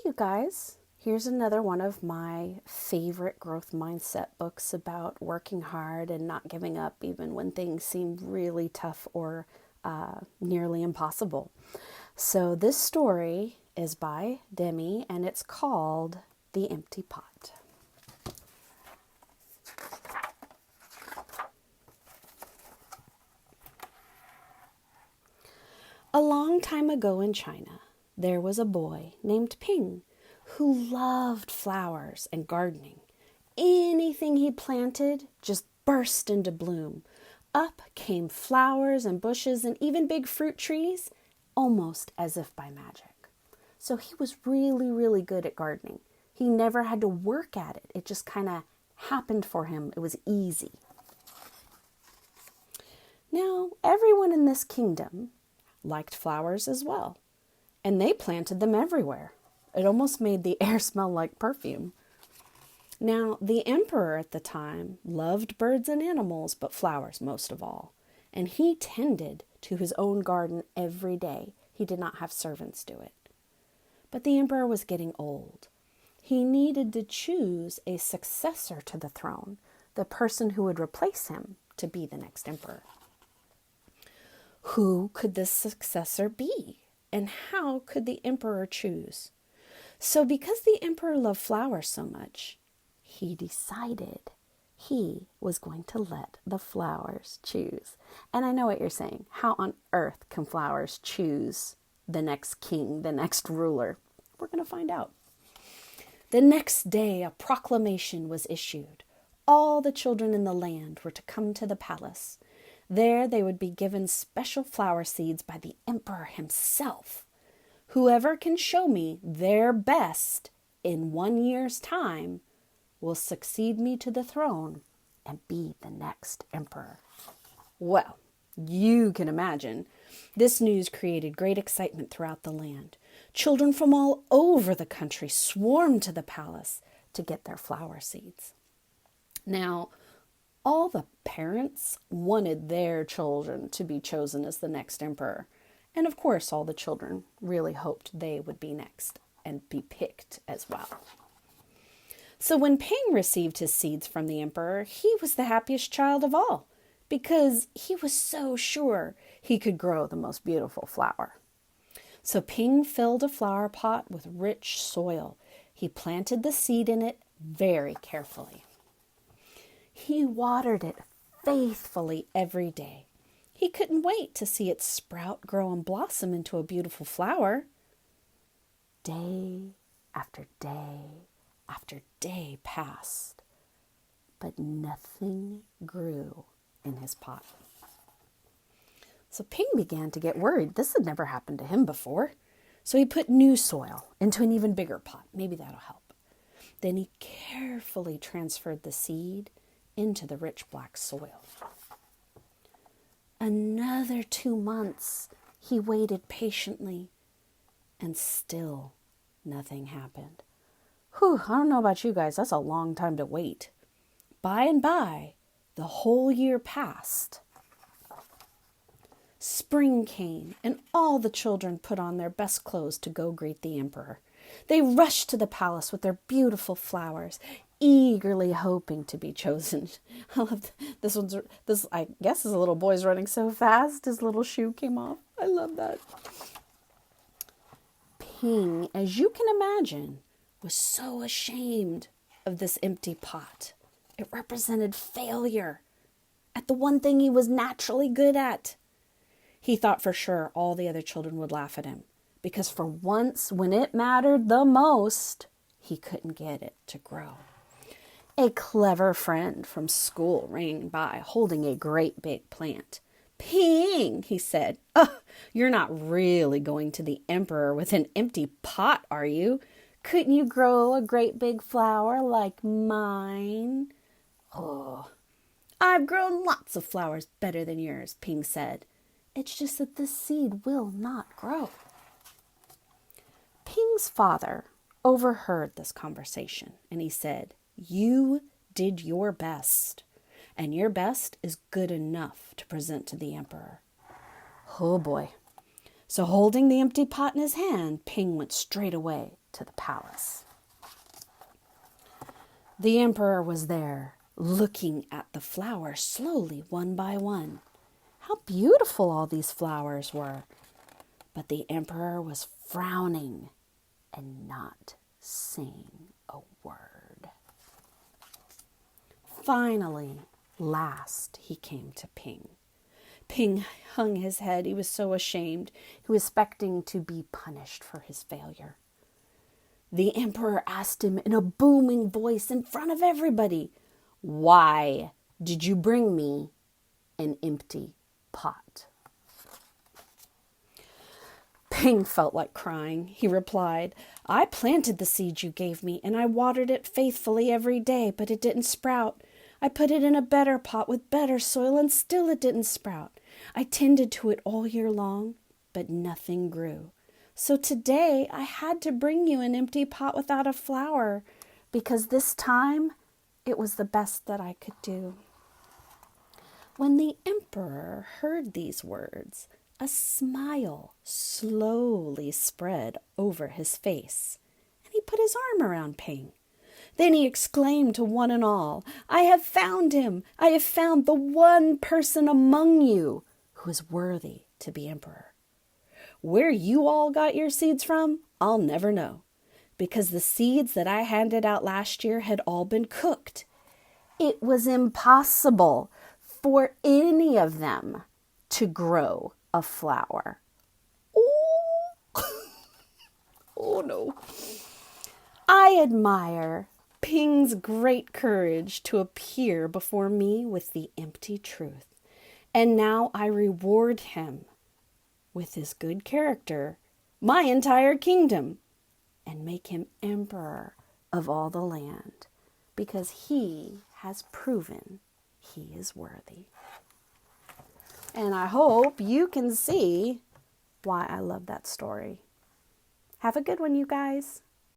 you guys. Here's another one of my favorite growth mindset books about working hard and not giving up even when things seem really tough or nearly impossible. So this story is by Demi and it's called The Empty Pot. A long time ago in China, there was a boy named Ping who loved flowers and gardening. Anything he planted just burst into bloom. Up came flowers and bushes and even big fruit trees, almost as if by magic. So he was really, really good at gardening. He never had to work at it. It just kind of happened for him. It was easy. Now, everyone in this kingdom liked flowers as well, and they planted them everywhere. It almost made the air smell like perfume. Now, the emperor at the time loved birds and animals, but flowers most of all, and he tended to his own garden every day. He did not have servants do it. But the emperor was getting old. He needed to choose a successor to the throne, the person who would replace him to be the next emperor. Who could this successor be? And how could the emperor choose? So because the emperor loved flowers so much, he decided he was going to let the flowers choose. And I know what you're saying. How on earth can flowers choose the next king, the next ruler? We're going to find out. The next day, a proclamation was issued. All the children in the land were to come to the palace. There they would be given special flower seeds by the emperor himself. Whoever can show me their best in 1 year's time will succeed me to the throne and be the next emperor. Well, you can imagine. This news created great excitement throughout the land. Children from all over the country swarmed to the palace to get their flower seeds. Now, all the parents wanted their children to be chosen as the next emperor. And of course, all the children really hoped they would be next and be picked as well. So when Ping received his seeds from the emperor, he was the happiest child of all because he was so sure he could grow the most beautiful flower. So Ping filled a flower pot with rich soil. He planted the seed in it very carefully. He watered it faithfully every day. He couldn't wait to see it sprout, grow, and blossom into a beautiful flower. Day after day after day passed, but nothing grew in his pot. So Ping began to get worried. This had never happened to him before. So he put new soil into an even bigger pot. Maybe that'll help. Then he carefully transferred the seed into the rich black soil. Another 2 months, he waited patiently, and still nothing happened. Whew, I don't know about you guys, that's a long time to wait. By and by, the whole year passed. Spring came, and all the children put on their best clothes to go greet the emperor. They rushed to the palace with their beautiful flowers, eagerly hoping to be chosen. I love this. I guess his little boy's running so fast, his little shoe came off. I love that. Ping, as you can imagine, was so ashamed of this empty pot. It represented failure at the one thing he was naturally good at. He thought for sure all the other children would laugh at him, because for once, when it mattered the most, he couldn't get it to grow. A clever friend from school ran by, holding a great big plant. Ping, he said, "Oh, you're not really going to the emperor with an empty pot, are you? Couldn't you grow a great big flower like mine?" "Oh, I've grown lots of flowers better than yours," Ping said. "It's just that this seed will not grow." Ping's father overheard this conversation, and he said, "You did your best, and your best is good enough to present to the emperor." Oh boy. So holding the empty pot in his hand, Ping went straight away to the palace. The emperor was there, looking at the flowers slowly, one by one. How beautiful all these flowers were. But the emperor was frowning and not saying a word. Finally, last, he came to Ping. Ping hung his head. He was so ashamed. He was expecting to be punished for his failure. The emperor asked him in a booming voice in front of everybody, "Why did you bring me an empty pot?" Ping felt like crying. He replied, "I planted the seed you gave me, and I watered it faithfully every day, but it didn't sprout. I put it in a better pot with better soil, and still it didn't sprout. I tended to it all year long, but nothing grew. So today I had to bring you an empty pot without a flower, because this time it was the best that I could do." When the emperor heard these words, a smile slowly spread over his face, and he put his arm around Ping. Then he exclaimed to one and all, "I have found him! I have found the one person among you who is worthy to be emperor. Where you all got your seeds from, I'll never know, because the seeds that I handed out last year had all been cooked. It was impossible for any of them to grow a flower." Oh, oh no. I admire Ping's great courage to appear before me with the empty truth, and now I reward him with his good character, my entire kingdom, and make him emperor of all the land, because he has proven he is worthy. And I hope you can see why I love that story. Have a good one, you guys.